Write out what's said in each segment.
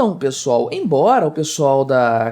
Então, pessoal, embora o pessoal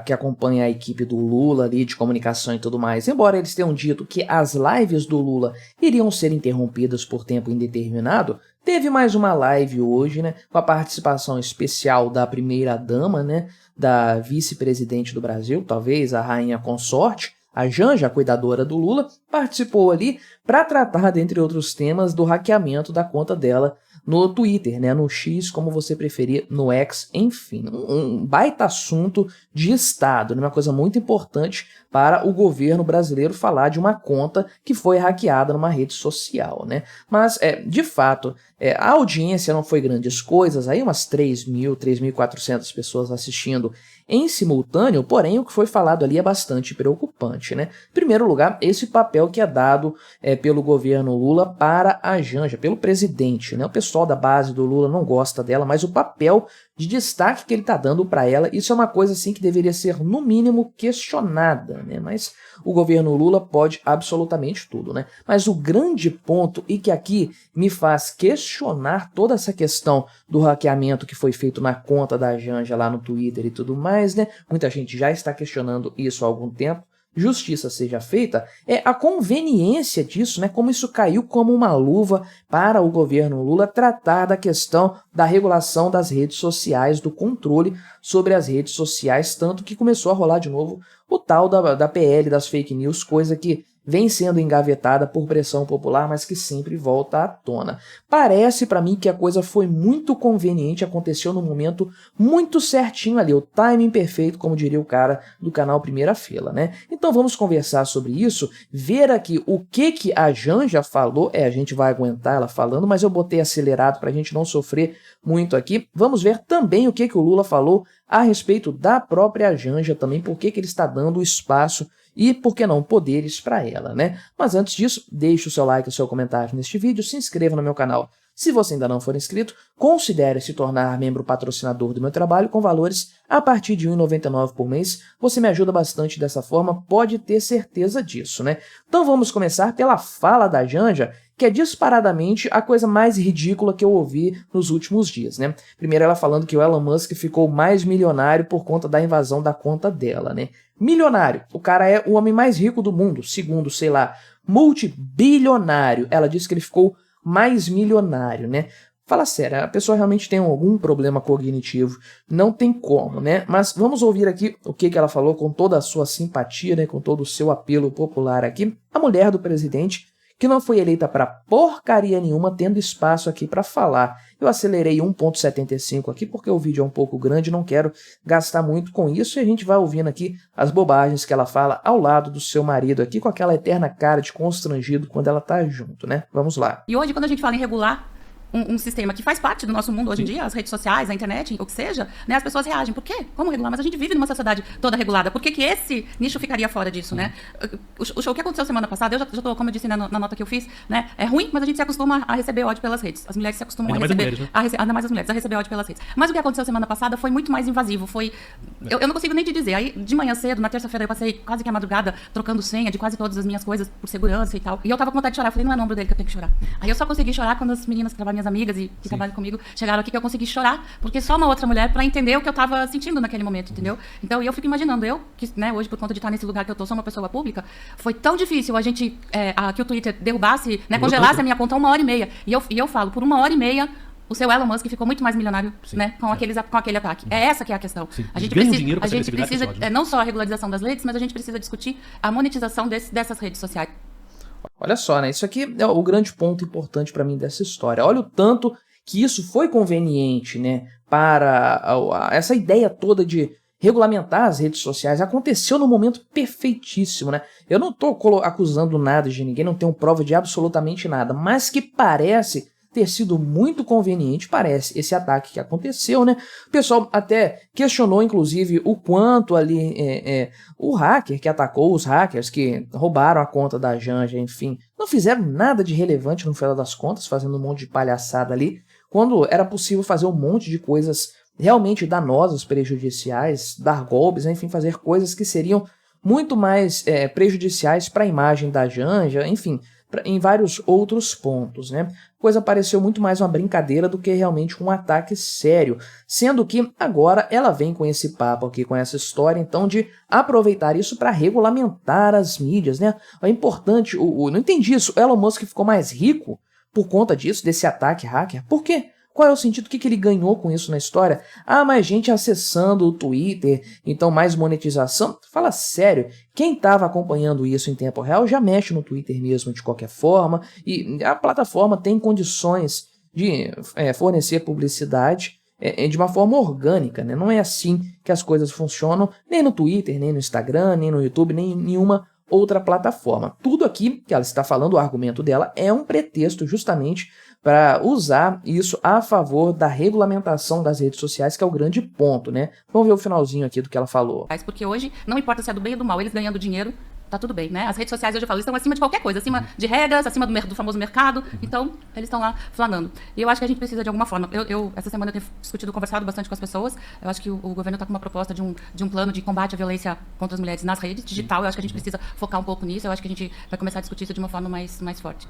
que acompanha a equipe do Lula ali, de comunicação e tudo mais, embora eles tenham dito que as lives do Lula iriam ser interrompidas por tempo indeterminado, teve mais uma live hoje, né, com a participação especial da primeira-dama, né, da vice-presidente do Brasil, talvez a rainha consorte, a Janja, a cuidadora do Lula, participou ali para tratar, dentre outros temas, do hackeamento da conta dela no Twitter, né, no X, como você preferir, no X, enfim, um baita assunto de Estado, né, uma coisa muito importante para o governo brasileiro falar de uma conta que foi hackeada numa rede social, né, mas, de fato, a audiência não foi grandes coisas, aí umas 3.400 pessoas assistindo em simultâneo, porém o que foi falado ali é bastante preocupante, né? Em primeiro lugar, esse papel que é dado pelo governo Lula para a Janja, pelo presidente, né? O pessoal da base do Lula não gosta dela, mas o papel de destaque que ele está dando para ela, isso é uma coisa assim que deveria ser no mínimo questionada, né? Mas o governo Lula pode absolutamente tudo, né? Mas o grande ponto, e que aqui me faz questionar toda essa questão do hackeamento que foi feito na conta da Janja lá no Twitter e tudo mais, né? Muita gente já está questionando isso há algum tempo. Justiça seja feita, é a conveniência disso, né? Como isso caiu como uma luva para o governo Lula tratar da questão da regulação das redes sociais, do controle sobre as redes sociais, tanto que começou a rolar de novo o tal da PL das fake news, coisa que vem sendo engavetada por pressão popular, mas que sempre volta à tona. Parece para mim que a coisa foi muito conveniente, aconteceu no momento muito certinho ali, o timing perfeito, como diria o cara do canal Primeira Fila, né? Então vamos conversar sobre isso, ver aqui o que a Janja falou, a gente vai aguentar ela falando, mas eu botei acelerado para a gente não sofrer muito aqui. Vamos ver também o que o Lula falou a respeito da própria Janja também, por que ele está dando espaço e, por que não, poderes para ela, né? Mas antes disso, deixe o seu like e o seu comentário neste vídeo, se inscreva no meu canal. Se você ainda não for inscrito, considere se tornar membro patrocinador do meu trabalho com valores a partir de R$ 1,99 por mês. Você me ajuda bastante dessa forma, pode ter certeza disso, né? Então vamos começar pela fala da Janja, que é disparadamente a coisa mais ridícula que eu ouvi nos últimos dias, né? Primeiro ela falando que o Elon Musk ficou mais milionário por conta da invasão da conta dela, né? Milionário, o cara é o homem mais rico do mundo, segundo, sei lá, multibilionário. Ela disse que ele ficou mais milionário, né? Fala sério, a pessoa realmente tem algum problema cognitivo, não tem como, né? Mas vamos ouvir aqui o que ela falou com toda a sua simpatia, né? Com todo o seu apelo popular aqui. A mulher do presidente, que não foi eleita para porcaria nenhuma, tendo espaço aqui para falar. Eu acelerei 1.75 aqui porque o vídeo é um pouco grande, não quero gastar muito com isso, e a gente vai ouvindo aqui as bobagens que ela fala ao lado do seu marido aqui, com aquela eterna cara de constrangido quando ela tá junto, né? Vamos lá. E hoje, quando a gente fala em regular um sistema que faz parte do nosso mundo hoje em dia, as redes sociais, a internet, o que seja, né, as pessoas reagem. Por quê? Como regular? Mas a gente vive numa sociedade toda regulada. Por que esse nicho ficaria fora disso, né? O show que aconteceu semana passada, eu já tô, como eu disse na nota que eu fiz, né, é ruim, mas a gente se acostuma a receber ódio pelas redes. As mulheres se acostumam a receber... Ainda mais as mulheres, a receber ódio pelas redes. Mas o que aconteceu semana passada foi muito mais invasivo. Foi... Eu não consigo nem te dizer. Aí, de manhã cedo, na terça-feira, eu passei quase que a madrugada trocando senha de quase todas as minhas coisas por segurança e tal. E eu tava com vontade de chorar. Eu falei, não é no ombro dele que eu tenho que chorar. Aí eu só consegui chorar quando as meninas que trabalham, minhas amigas e que trabalham comigo, chegaram aqui, que eu consegui chorar, porque só uma outra mulher para entender o que eu tava sentindo naquele momento, entendeu? Então, eu fico imaginando, que, né, hoje, por conta de estar nesse lugar que eu tô, sou uma pessoa pública, foi tão difícil a gente, que o Twitter derrubasse, né, congelasse a minha conta 1h30. E eu falo, por 1h30, o seu Elon Musk ficou muito mais milionário, né, com aquele ataque. É essa que é a questão. A gente precisa não só a regularização das redes, mas a gente precisa discutir a monetização dessas redes sociais. Olha só, né? Isso aqui é o grande ponto importante para mim dessa história. Olha o tanto que isso foi conveniente, né, para essa ideia toda de regulamentar as redes sociais. Aconteceu no momento perfeitíssimo, né? Eu não estou acusando nada de ninguém, não tenho prova de absolutamente nada, mas que parece ter sido muito conveniente, parece, esse ataque que aconteceu, né? O pessoal até questionou, inclusive, o quanto ali o hacker que atacou, os hackers que roubaram a conta da Janja, enfim, não fizeram nada de relevante no final das contas, fazendo um monte de palhaçada ali, quando era possível fazer um monte de coisas realmente danosas, prejudiciais, dar golpes, enfim, fazer coisas que seriam muito mais prejudiciais para a imagem da Janja, enfim, em vários outros pontos, né? Coisa pareceu muito mais uma brincadeira do que realmente um ataque sério, sendo que agora ela vem com esse papo aqui, com essa história, então, de aproveitar isso para regulamentar as mídias, né? É importante, não entendi isso, o Elon Musk ficou mais rico por conta disso, desse ataque hacker? Por quê? Qual é o sentido? O que ele ganhou com isso na história? Ah, mais gente acessando o Twitter, então mais monetização? Fala sério, quem estava acompanhando isso em tempo real já mexe no Twitter mesmo de qualquer forma, e a plataforma tem condições de fornecer publicidade de uma forma orgânica, né? Não é assim que as coisas funcionam, nem no Twitter, nem no Instagram, nem no YouTube, nem em nenhuma outra plataforma. Tudo aqui que ela está falando, o argumento dela, é um pretexto justamente para usar isso a favor da regulamentação das redes sociais, que é o grande ponto, né? Vamos ver o finalzinho aqui do que ela falou. Porque hoje, não importa se é do bem ou do mal, eles ganhando dinheiro, tá tudo bem, né? As redes sociais, hoje eu falo, estão acima de qualquer coisa, acima de regras, acima do famoso mercado, então eles estão lá flanando. E eu acho que a gente precisa de alguma forma. Essa semana eu tenho discutido, conversado bastante com as pessoas, eu acho que o governo está com uma proposta de um plano de combate à violência contra as mulheres nas redes, digital, eu acho que a gente precisa focar um pouco nisso, eu acho que a gente vai começar a discutir isso de uma forma mais forte.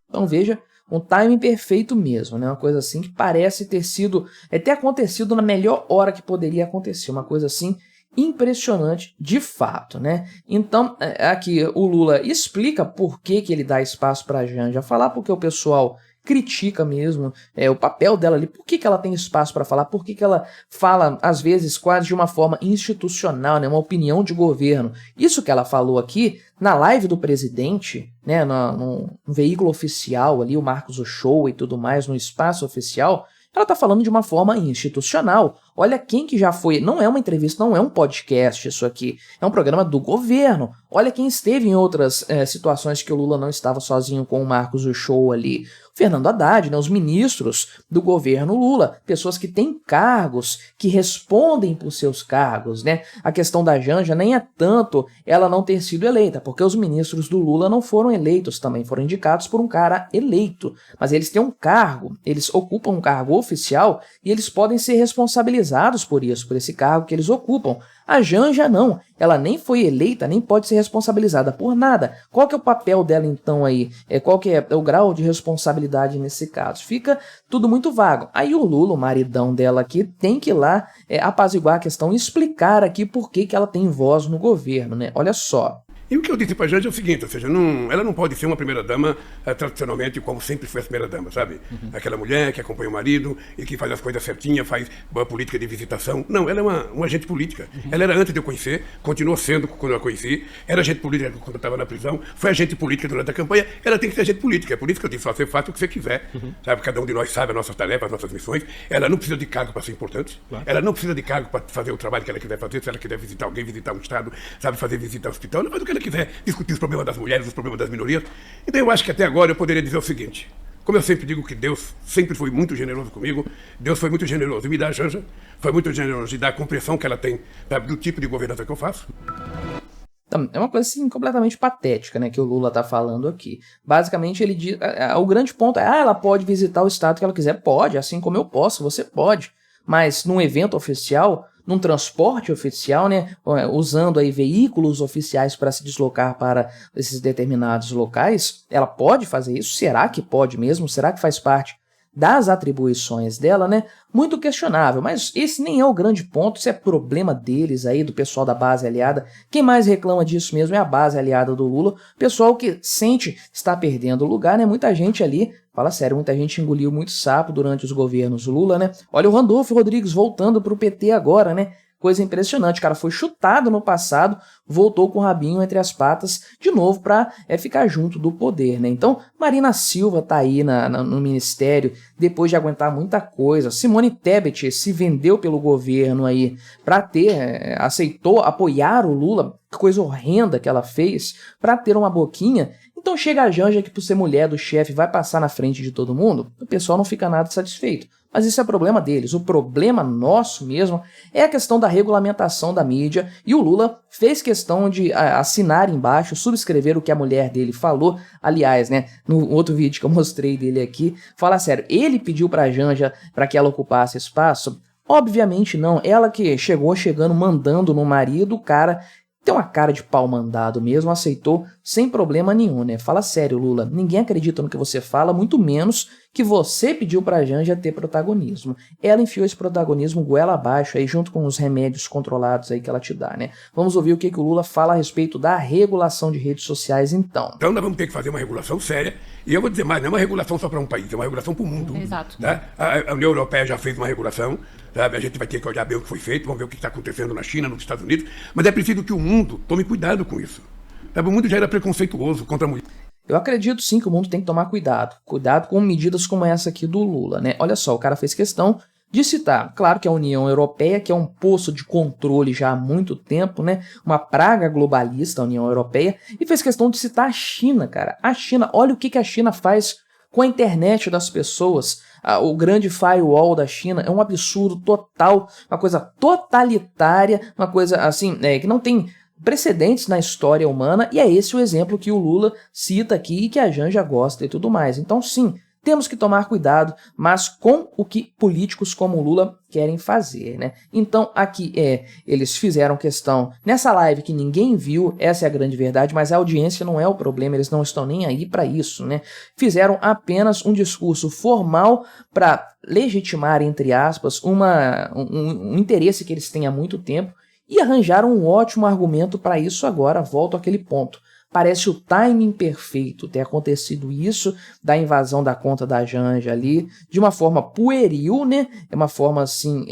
Então veja, um timing perfeito mesmo, né? Uma coisa assim que parece ter acontecido na melhor hora que poderia acontecer, uma coisa assim impressionante de fato, né? Então, aqui o Lula explica por que ele dá espaço para a Janja falar, porque o pessoal critica mesmo o papel dela ali, por que ela tem espaço para falar, por que ela fala, às vezes, quase de uma forma institucional, né, uma opinião de governo. Isso que ela falou aqui, na live do presidente, né, no veículo oficial ali, o Marcos Uchoa e tudo mais, no espaço oficial, ela está falando de uma forma institucional. Olha quem que já foi, não é uma entrevista, não é um podcast isso aqui, é um programa do governo. Olha quem esteve em outras situações que o Lula não estava sozinho com o Marcos Uchoa ali. Fernando Haddad, né, os ministros do governo Lula, pessoas que têm cargos, que respondem por seus cargos, né? A questão da Janja nem é tanto ela não ter sido eleita, porque os ministros do Lula não foram eleitos também, foram indicados por um cara eleito, mas eles têm um cargo, eles ocupam um cargo oficial e eles podem ser responsabilizados por isso, por esse cargo que eles ocupam. A Janja não, ela nem foi eleita, nem pode ser responsabilizada por nada. Qual que é o papel dela então aí? Qual que é o grau de responsabilidade nesse caso? Fica tudo muito vago. Aí o Lula, o maridão dela aqui, tem que ir lá apaziguar a questão e explicar aqui por que ela tem voz no governo, né? Olha só. E o que eu disse para a Janja é o seguinte, ou seja, ela não pode ser uma primeira-dama tradicionalmente como sempre foi a primeira-dama, sabe? Aquela mulher que acompanha o marido e que faz as coisas certinhas, faz boa política de visitação. Não, ela é uma agente política. Ela era antes de eu conhecer, continuou sendo quando eu a conheci, era agente política quando eu estava na prisão, foi agente política durante a campanha, ela tem que ser agente política. É por isso que eu disse, você faz o que você quiser, sabe? Cada um de nós sabe as nossas tarefas, as nossas missões. Ela não precisa de cargo para ser importante, claro. Ela não precisa de cargo para fazer o trabalho que ela quiser fazer, se ela quiser visitar alguém, visitar um estado, sabe, fazer visita ao hospital, ela faz o que ela quiser, discutir os problemas das mulheres, os problemas das minorias. Então eu acho que até agora eu poderia dizer o seguinte, como eu sempre digo que Deus sempre foi muito generoso comigo, Deus foi muito generoso em me dar a Janja, foi muito generoso em dar a compreensão que ela tem, sabe, do tipo de governança que eu faço. É uma coisa assim, completamente patética, né, que o Lula tá falando aqui. Basicamente ele diz, o grande ponto é, ela pode visitar o estado que ela quiser, pode, assim como eu posso, você pode, mas num evento oficial, num transporte oficial, né, usando aí veículos oficiais para se deslocar para esses determinados locais, ela pode fazer isso? Será que pode mesmo? Será que faz parte das atribuições dela, né? Muito questionável, mas esse nem é o grande ponto, isso é problema deles aí, do pessoal da base aliada. Quem mais reclama disso mesmo é a base aliada do Lula, pessoal que sente estar perdendo o lugar, né? Muita gente ali, fala sério, muita gente engoliu muito sapo durante os governos Lula, né? Olha o Randolfo Rodrigues voltando pro PT agora, né? Coisa impressionante, o cara foi chutado no passado, voltou com o rabinho entre as patas de novo para ficar junto do poder, né? Então, Marina Silva tá aí no ministério, depois de aguentar muita coisa. Simone Tebet se vendeu pelo governo aí para aceitou apoiar o Lula, que coisa horrenda que ela fez, para ter uma boquinha. Então chega a Janja que por ser mulher do chefe vai passar na frente de todo mundo, o pessoal não fica nada satisfeito. Mas isso é problema deles. O problema nosso mesmo é a questão da regulamentação da mídia, e o Lula fez questão de assinar embaixo, subscrever o que a mulher dele falou. Aliás, né, no outro vídeo que eu mostrei dele aqui, fala sério, ele pediu pra Janja para que ela ocupasse espaço? Obviamente não, ela que chegando, mandando no marido, o cara tem uma cara de pau mandado mesmo, aceitou sem problema nenhum, né? Fala sério, Lula, ninguém acredita no que você fala, muito menos que você pediu pra Janja ter protagonismo. Ela enfiou esse protagonismo goela abaixo aí, junto com os remédios controlados aí que ela te dá, né? Vamos ouvir o que o Lula fala a respeito da regulação de redes sociais, então. Então nós vamos ter que fazer uma regulação séria, e eu vou dizer mais, não é uma regulação só para um país, é uma regulação para o mundo. Exato. Tá? A União Europeia já fez uma regulação, sabe? A gente vai ter que olhar bem o que foi feito, vamos ver o que está acontecendo na China, nos Estados Unidos, mas é preciso que o mundo tome cuidado com isso. Sabe? O mundo já era preconceituoso contra a mulher. Eu acredito sim que o mundo tem que tomar cuidado. Cuidado com medidas como essa aqui do Lula, né? Olha só, o cara fez questão de citar, claro que a União Europeia, que é um poço de controle já há muito tempo, né? Uma praga globalista, a União Europeia, e fez questão de citar a China, cara. A China, olha o que a China faz com a internet das pessoas. O grande firewall da China é um absurdo total, uma coisa totalitária, uma coisa assim, que não tem precedentes na história humana, e é esse o exemplo que o Lula cita aqui e que a Janja gosta e tudo mais. Então sim, temos que tomar cuidado, mas com o que políticos como o Lula querem fazer, né? Então aqui eles fizeram questão, nessa live que ninguém viu, essa é a grande verdade, mas a audiência não é o problema, eles não estão nem aí para isso, né? Fizeram apenas um discurso formal para legitimar, entre aspas, um interesse que eles têm há muito tempo, e arranjaram um ótimo argumento para isso agora, volto àquele ponto. Parece o timing perfeito ter acontecido isso, da invasão da conta da Janja ali, de uma forma pueril, né? É uma forma assim,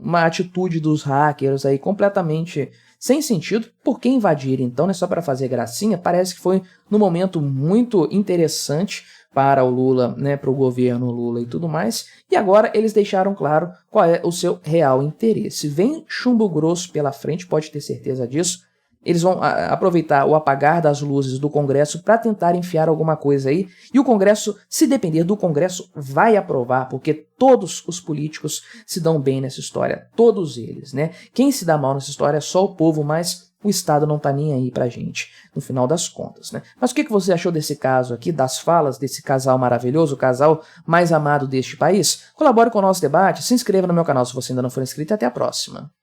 uma atitude dos hackers aí completamente sem sentido. Por que invadir então, né? Só para fazer gracinha? Parece que foi num momento muito interessante para o Lula, né, para o governo Lula e tudo mais, e agora eles deixaram claro qual é o seu real interesse. Vem chumbo grosso pela frente, pode ter certeza disso. Eles vão aproveitar o apagar das luzes do Congresso para tentar enfiar alguma coisa aí, e o Congresso, se depender do Congresso, vai aprovar, porque todos os políticos se dão bem nessa história, todos eles, né? Quem se dá mal nessa história é só o povo, mas o Estado não tá nem aí pra gente, no final das contas, né? Mas o que você achou desse caso aqui, das falas desse casal maravilhoso, o casal mais amado deste país? Colabore com o nosso debate, se inscreva no meu canal se você ainda não for inscrito e até a próxima.